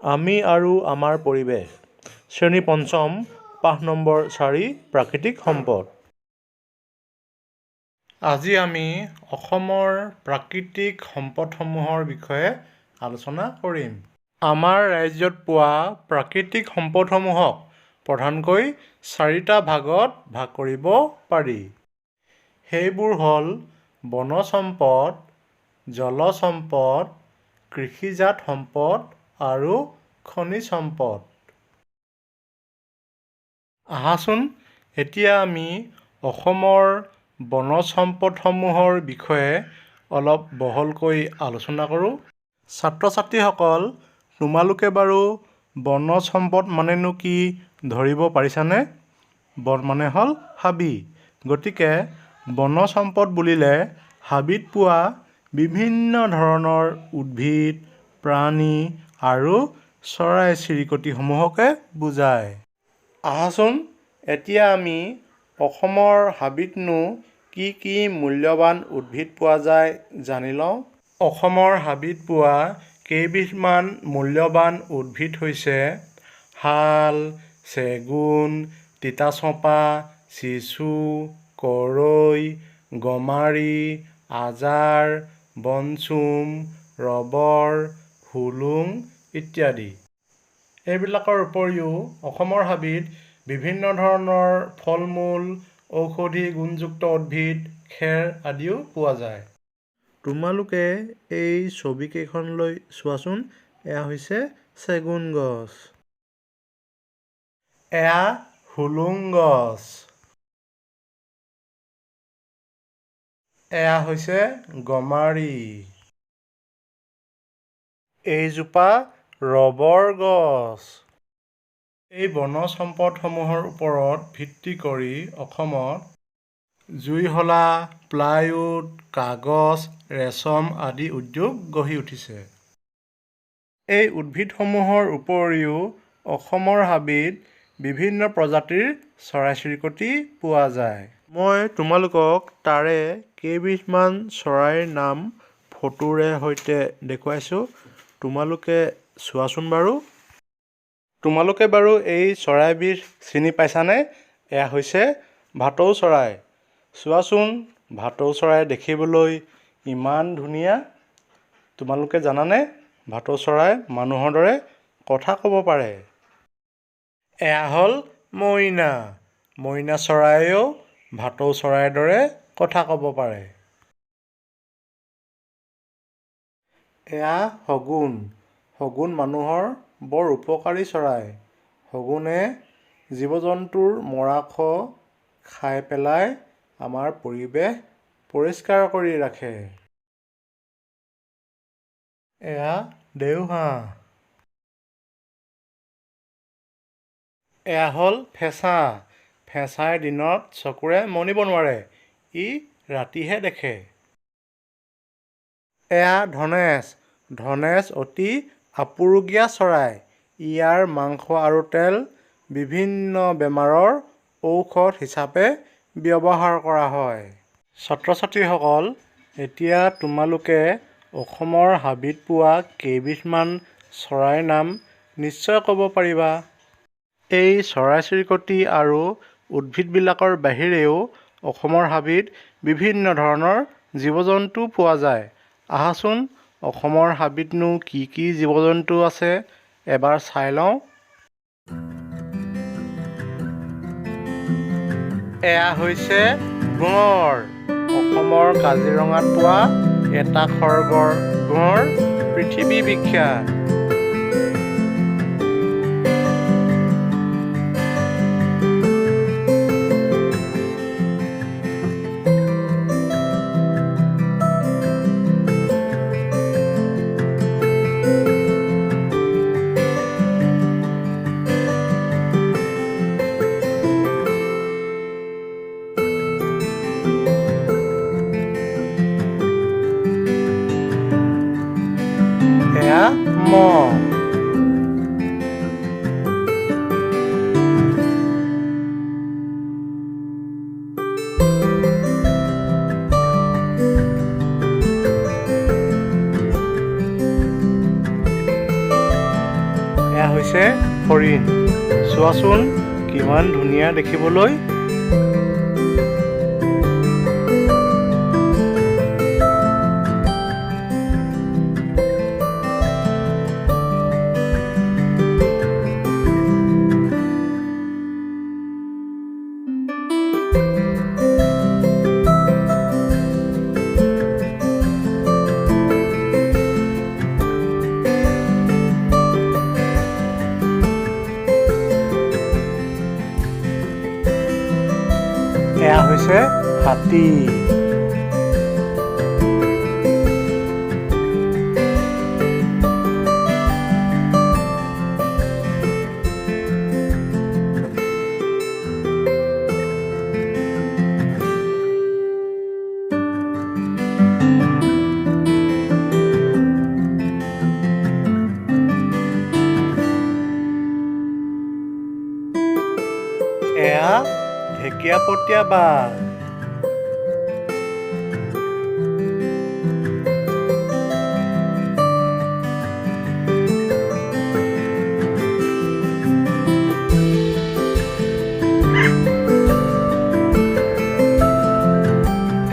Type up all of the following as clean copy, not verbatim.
আমি আৰু আমাৰ পৰিৱেশ শ্ৰেণী পঞ্চম পাঠ নম্বৰ 4 প্ৰাকৃতিক সম্পদ। আজি আমি অসমৰ প্ৰাকৃতিক সম্পদসমূহৰ বিষয়ে আলোচনা কৰিম। আমাৰ ৰাজ্যত পোৱা প্ৰাকৃতিক সম্পদসমূহক প্ৰধানকৈ 4টা ভাগত ভাগ কৰিব পাৰি। সেইবোৰ হ'ল বনজ সম্পদ, জলজ সম্পদ, কৃষিজাত সম্পদ আৰু খনিজ সম্পদ। আহাচোন এতিয়া আমি অসমৰ বনজ সম্পদসমূহৰ বিষয়ে অলপ বহলকৈ আলোচনা কৰোঁ। ছাত্ৰ-ছাত্ৰীসকল, তোমালোকে বাৰু বনজ সম্পদ মানেনো কি ধৰিব পাৰিছানে? বন মানে হ'ল হাবি। গতিকে বনজ সম্পদ বুলিলে হাবিত পোৱা বিভিন্ন ধৰণৰ উদ্ভিদ, প্ৰাণী আৰু চৰাই-চিৰিকটিসমূহকে বুজায়। আহাচোন এতিয়া আমি অসমৰ হাবিতনো কি কি মূল্যৱান উদ্ভিদ পোৱা যায় জানি লওঁ। অসমৰ হাবিত পোৱা কেইবিধমান মূল্যৱান উদ্ভিদ হৈছে শাল, চেগুন, তিতাচপা, চিচু, কৰৈ, গমাৰি, আজাৰ, বনচুম, ৰবৰ, হুলুং ইত্যাদি। এইবিলাকৰ উপৰিও অসমৰ হাবিত বিভিন্ন ধৰণৰ ফল-মূল, ঔষধি গুণযুক্ত উদ্ভিদ, খেৰ আদিও পোৱা যায়। তোমালোকে এই ছবিকেইখনলৈ চোৱাচোন। এয়া হৈছে চেগুন গছ, এয়া হুলুং গছ, এয়া হৈছে গমাৰি, এইজোপা ৰবৰ গছ। এই বনজ সম্পদসমূহৰ ওপৰত ভিত্তি কৰি অসমত জুইশলা, প্লাইউড, কাগজ, ৰেচম আদি উদ্যোগ গঢ়ি উঠিছে। এই উদ্ভিদসমূহৰ উপৰিও অসমৰ হাবিত বিভিন্ন প্ৰজাতিৰ চৰাই-চিৰিকটি পোৱা যায়। মই তোমালোকক তাৰে কেইবিধমান চৰাইৰ নাম ফটোৰে সৈতে দেখুৱাইছোঁ। তোমালোকে চোৱাচোন বাৰু। তোমালোকে বাৰু এই চৰাইবিধ চিনি পাইছানে? এয়া হৈছে ভাটৌ চৰাই। চোৱাচোন, ভাটৌ চৰাই দেখিবলৈ ইমান ধুনীয়া। তোমালোকে জানানে ভাটৌ চৰাই মানুহৰ দৰে কথা ক'ব পাৰে? এয়া হ'ল মইনা। মইনা চৰাইয়েও ভাটৌ চৰাইৰ দৰে কথা ক'ব পাৰে। এয়া শগুন। শগুন মানুহৰ বৰ উপকাৰী চৰাই। শগুনে জীৱ-জন্তুৰ মৰাশ খাই পেলাই আমাৰ পৰিৱেশ পৰিষ্কাৰ কৰি ৰাখে। এয়া দেওহাঁহ। এয়া হ'ল ফেঁচা। ফেঁচাই দিনত চকুৰে মনিব নোৱাৰে, ই ৰাতিহে দেখে। এয়া ধনেশ। ধনেশ অতি আপুৰুগীয়া চৰাই। ইয়াৰ মাংস আৰু তেল বিভিন্ন বেমাৰৰ ঔষধ হিচাপে ব্যৱহাৰ কৰা হয়। ছাত্ৰ-ছাত্ৰীসকল, এতিয়া তোমালোকে অসমৰ হাবিত পোৱা কেইবিধমান চৰাইৰ নাম নিশ্চয় ক'ব পাৰিবা। এই চৰাই-চিৰিকটি আৰু উদ্ভিদবিলাকৰ বাহিৰেও অসমৰ হাবিত বিভিন্ন ধৰণৰ জীৱ-জন্তু পোৱা যায়। আহাচোন অসমৰ হাবিতনো কি কি জীৱ-জন্তু আছে এবাৰ চাই লওঁ। এয়া হৈছে ঘঁঙৰ। অসমৰ কাজিৰঙাত পোৱা এটা খৰ্গৰ ঘঁঙৰ পৃথিৱী বিখ্যাত। এয়া মহ। এয়া হৈছে হৰিণ। চোৱাচোন কিমান ধুনীয়া দেখিবলৈ। এয়া হৈছে হাতী। এয়া ঢেকীয়াপতীয়া বাঘ।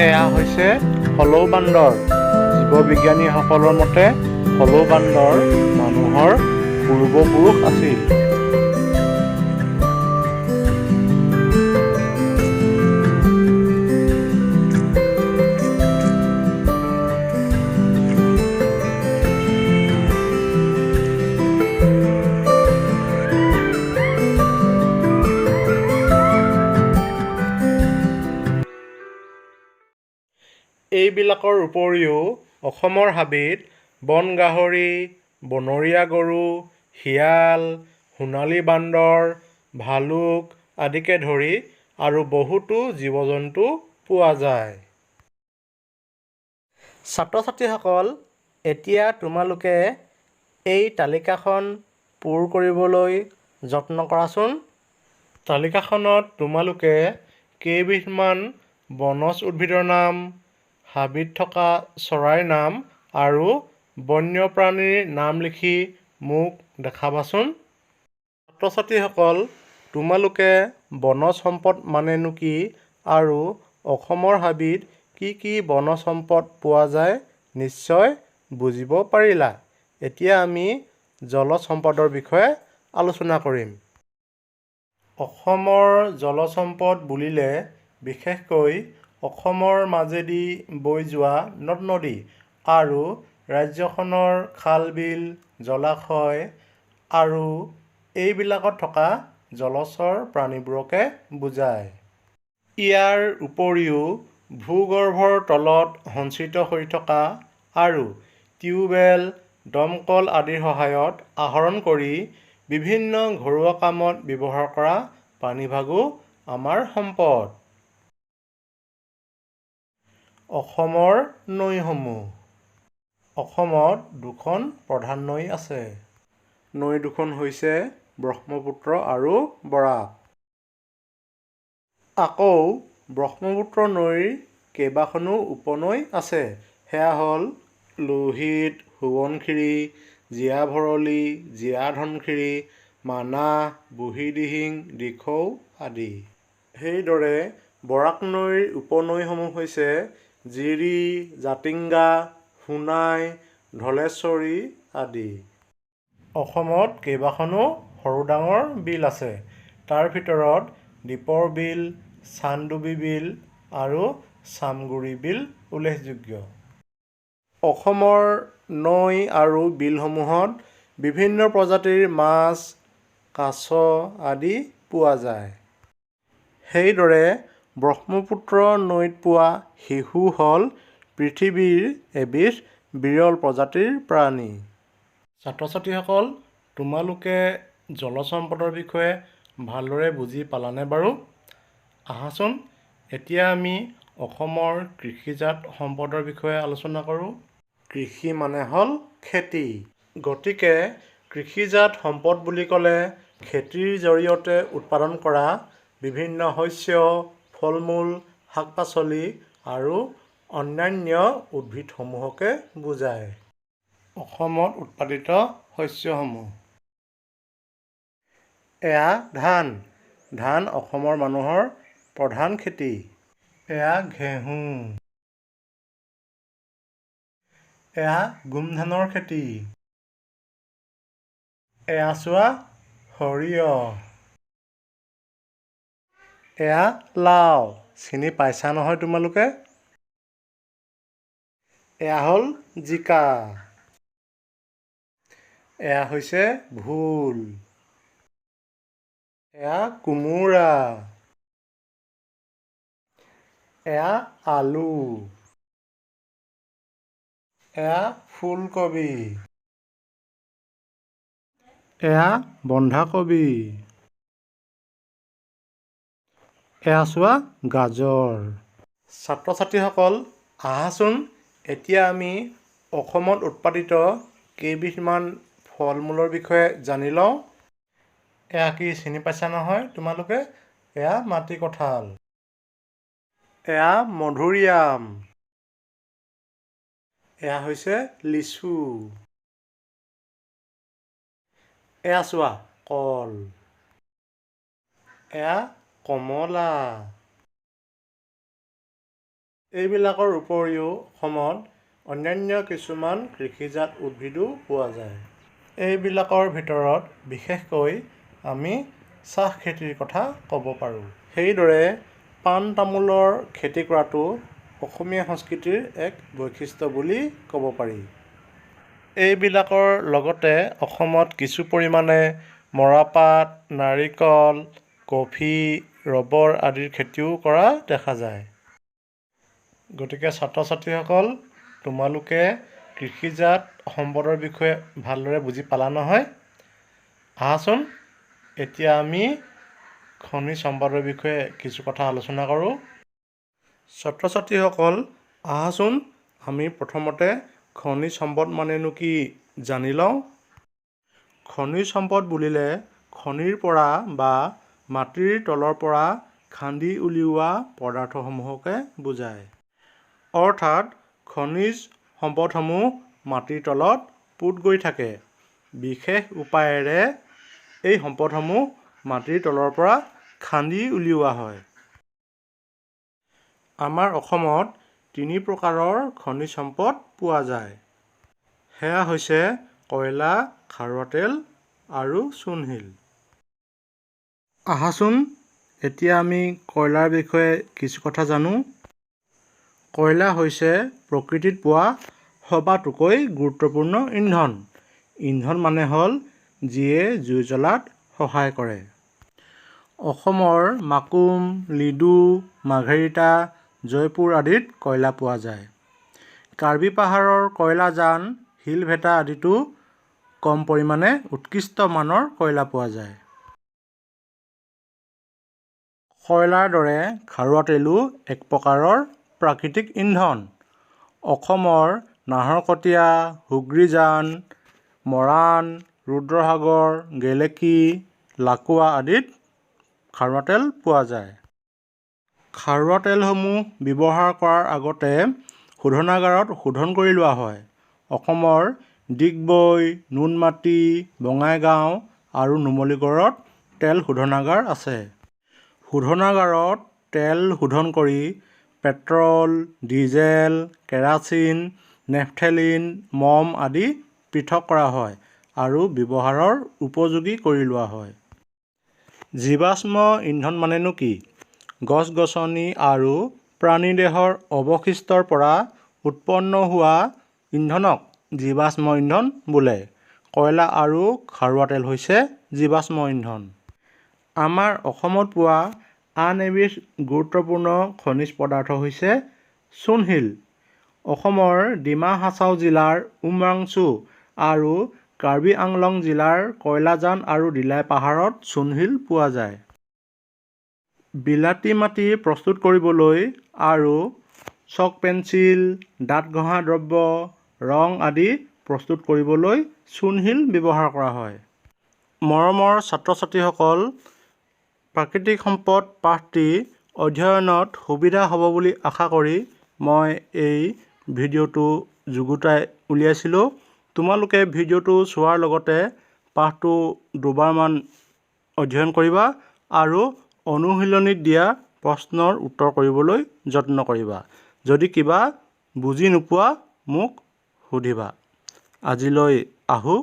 এয়া হৈছে হলৌ বান্দৰ। জীৱবিজ্ঞানীসকলৰ মতে হলৌ বান্দৰ মানুহৰ পূৰ্বপুৰুষ আছিল। এইবিলাকৰ উপৰিও অসমৰ হাবিত বন গাহৰি, বনৰীয়া গৰু, শিয়াল, সোণালী বান্দৰ, ভালুক আদিকে ধৰি আৰু বহুতো জীৱ-জন্তু পোৱা যায়। ছাত্ৰ-ছাত্ৰীসকল, এতিয়া তোমালোকে এই তালিকাখন পূৰ কৰিবলৈ যত্ন কৰাচোন। তালিকাখনত তোমালোকে কেইবিধমান বনজ উদ্ভিদৰ নাম, হাবিত থকা চৰাইৰ নাম আৰু বন্যপ্ৰাণীৰ নাম লিখি মোক দেখাবাচোন। ছাত্ৰ-ছাত্ৰীসকল, তোমালোকে বনজ সম্পদ মানেনো কি আৰু অসমৰ হাবিত কি কি বনজ সম্পদ পোৱা যায় নিশ্চয় বুজিব পাৰিলা। এতিয়া আমি জলজ সম্পদৰ বিষয়ে আলোচনা কৰিম। অসমৰ জলজ সম্পদ বুলিলে বিশেষকৈ অসমৰ মাজেদি বৈ যোৱা নদ-নদী আৰু ৰাজ্যখনৰ খাল-বিল, জলাশয় আৰু এইবিলাকত থকা জলচৰ প্ৰাণীবোৰকে বুজায়। ইয়াৰ উপৰিও ভূগৰ্ভৰ তলত সঞ্চিত হৈ থকা আৰু টিউবৱেল, দমকল আদিৰ সহায়ত আহৰণ কৰি বিভিন্ন ঘৰুৱা কামত ব্যৱহাৰ কৰা পানীভাগো আমাৰ সম্পদ। অসমৰ নৈসমূহ। অসমত দুখন প্ৰধান নৈ আছে। নৈ দুখন হৈছে ব্ৰহ্মপুত্ৰ আৰু বৰাক। আকৌ ব্ৰহ্মপুত্ৰ নৈৰ কেইবাখনো উপনৈ আছে। সেয়া হ'ল লোহিত, সোৱণশিৰি, জীয়াভৰলী, জীয়াধনশিৰি, মানাহ, বুঢ়ীদিহিং, দিখৌ আদি। সেইদৰে বৰাক নৈৰ উপনৈসমূহ হৈছে জিৰি, জাতিংগা, সোণাই, ধলেশ্বৰী আদি। অসমত কেইবাখনো সৰু ডাঙৰ বিল আছে। তাৰ ভিতৰত দীপৰ বিল, চান্দুবি বিল আৰু চামগুৰি বিল উল্লেখযোগ্য। অসমৰ নৈ আৰু বিলসমূহত বিভিন্ন প্ৰজাতিৰ মাছ, কাছ আদি পোৱা যায়। সেইদৰে ব্ৰহ্মপুত্ৰ নৈত পোৱা শিহু হ'ল পৃথিৱীৰ এবিধ বিৰল প্ৰজাতিৰ প্ৰাণী। ছাত্ৰ-ছাত্ৰীসকল, তোমালোকে জলজ সম্পদৰ বিষয়ে ভালদৰে বুজি পালানে বাৰু? আহাচোন এতিয়া আমি অসমৰ কৃষিজাত সম্পদৰ বিষয়ে আলোচনা কৰোঁ। কৃষি মানে হ'ল খেতি। গতিকে কৃষিজাত সম্পদ বুলি ক'লে খেতিৰ জৰিয়তে উৎপাদন কৰা বিভিন্ন শস্য, ফল-মূল, শাক-পাচলি আৰু অন্যান্য উদ্ভিদসমূহকে বুজায়। অসমত উৎপাদিত শস্যসমূহ এয়া ধান। ধান অসমৰ মানুহৰ প্ৰধান খেতি। এয়া ঘেঁহু। এয়া গোমধানৰ খেতি। এয়া চোৱা সৰিয়হ। এয়া লাও। চিনি পাইছা নহয় তোমালোকে? এয়া হ'ল জিকা। এয়া হৈছে ভোল। এয়া কোমোৰা। এয়া আলু। এয়া ফুলকবি। এয়া বন্ধাকবি। এয়া চোৱা গাজৰ। ছাত্ৰ ছাত্ৰীসকল, আহাচোন এতিয়া আমি অসমত উৎপাদিত কেইবিধমান ফল মূলৰ বিষয়ে জানি লওঁ। এয়া কি চিনি পাইছা নহয় তোমালোকে? এয়া মাটিকঁঠাল। এয়া মধুৰিআম। এয়া হৈছে লিচু। এয়া চোৱা কল। এয়া কমলা। এইবিলাকৰ উপৰিও অসমত অন্যান্য কিছুমান কৃষিজাত উদ্ভিদো পোৱা যায়। এইবিলাকৰ ভিতৰত বিশেষকৈ আমি চাহ খেতিৰ কথা ক'ব পাৰোঁ। সেইদৰে পাণ তামোলৰ খেতি কৰাটো অসমীয়া সংস্কৃতিৰ এক বৈশিষ্ট্য বুলি ক'ব পাৰি। এইবিলাকৰ লগতে অসমত কিছু পৰিমাণে মৰাপাট, নাৰিকল, কফি, ৰবৰ আদিৰ খেতিও কৰা দেখা যায়। গতিকে ছাত্ৰ ছাত্ৰীসকল, তোমালোকে কৃষিজাত সম্পদৰ বিষয়ে ভালদৰে বুজি পালা নহয়? আহাচোন এতিয়া আমি খনিজ সম্পদৰ বিষয়ে কিছু কথা আলোচনা কৰোঁ। ছাত্ৰ ছাত্ৰীসকল, আহাচোন আমি প্ৰথমতে খনিজ সম্পদ মানেনো কি জানি লওঁ। খনিজ সম্পদ বুলিলে খনিৰ পৰা বা মাটিৰ তলৰ পৰা খান্দি উলিওৱা পদাৰ্থসমূহকে বুজায়। অৰ্থাৎ খনিজ সম্পদসমূহ মাটিৰ তলত পোত গৈ থাকে। বিশেষ উপায়েৰে এই সম্পদসমূহ মাটিৰ তলৰ পৰা খান্দি উলিওৱা হয়। আমাৰ অসমত ৩ প্ৰকাৰৰ খনিজ সম্পদ পোৱা যায়। সেয়া হৈছে কয়লা, খাৰুৱা তেল আৰু চূণশিল। আহাচোন এতিয়া আমি কয়লাৰ বিষয়ে কিছু কথা জানো। কয়লা হৈছে প্ৰকৃতিত পোৱা সবাতোকৈ গুৰুত্বপূৰ্ণ ইন্ধন। ইন্ধন মানে হ'ল যিয়ে জুই জ্বলাত সহায় কৰে। অসমৰ মাকুম, লিডু, মাৰ্ঘেৰিটা, জয়পুৰ আদিত কয়লা পোৱা যায়। কাৰ্বি পাহাৰৰ কয়লাজান, শিলভেটা আদিতো কম পৰিমাণে উৎকৃষ্ট মানৰ কয়লা পোৱা যায়। কয়লাৰ দৰে খাৰুৱা তেলো এক প্ৰকাৰৰ প্ৰাকৃতিক ইন্ধন। অসমৰ নাহৰকটীয়া, হুগ্ৰীজান, মৰাণ, ৰুদ্ৰসাগৰ, গেলেকী, লাকুৱা আদিত খাৰুৱা তেল পোৱা যায়। খাৰুৱা তেলসমূহ ব্যৱহাৰ কৰাৰ আগতে শোধনাগাৰত শোধন কৰি লোৱা হয়। অসমৰ ডিগবৈ, নুনমাটি, বঙাইগাঁও আৰু নুমলীগড়ত তেল শোধনাগাৰ আছে। শোধনাগাৰত তেল শোধন কৰি পেট্ৰল, ডিজেল, কেৰাচিন, নেফথেলিন, মম আদি পৃথক কৰা হয় আৰু ব্যৱহাৰৰ উপযোগী কৰি লোৱা হয়। জীৱাশ্ম ইন্ধন মানেনো কি? গছ-গছনি আৰু প্ৰাণীদেহৰ অৱশিষ্টৰ পৰা উৎপন্ন হোৱা ইন্ধনক জীৱাশ্ম ইন্ধন বোলে। কয়লা আৰু খাৰুৱা তেল হৈছে জীৱাশ্ম ইন্ধন। আমাৰ অসমত পোৱা আন এবিধ গুৰুত্বপূৰ্ণ খনিজ পদাৰ্থ হৈছে চূণশিল। অসমৰ ডিমা হাছাও জিলাৰ উমৰাংছু আৰু কাৰ্বি আংলং জিলাৰ কয়লাজান আৰু দিলাই পাহাৰত চূণশিল পোৱা যায়। বিলাতী মাটি প্ৰস্তুত কৰিবলৈ আৰু চক পেন্সিল, দাঁত ঘঁহা দ্ৰব্য, ৰং আদি প্ৰস্তুত কৰিবলৈ চূণশিল ব্যৱহাৰ কৰা হয়। মৰমৰ ছাত্ৰ ছাত্ৰীসকল, প্ৰাকৃতিক সম্পদ পাঠটি অধ্যয়নত সুবিধা হ'ব বুলি আশা কৰি মই এই ভিডিঅ'টো যুগুতাই উলিয়াইছিলোঁ। তোমালোকে ভিডিঅ'টো চোৱাৰ লগতে পাঠটো দুবাৰমান অধ্যয়ন কৰিবা আৰু অনুশীলনীত দিয়া প্ৰশ্নৰ উত্তৰ কৰিবলৈ যত্ন কৰিবা। যদি কিবা বুজি নোপোৱা মোক সুধিবা। আজিলৈ আহোঁ।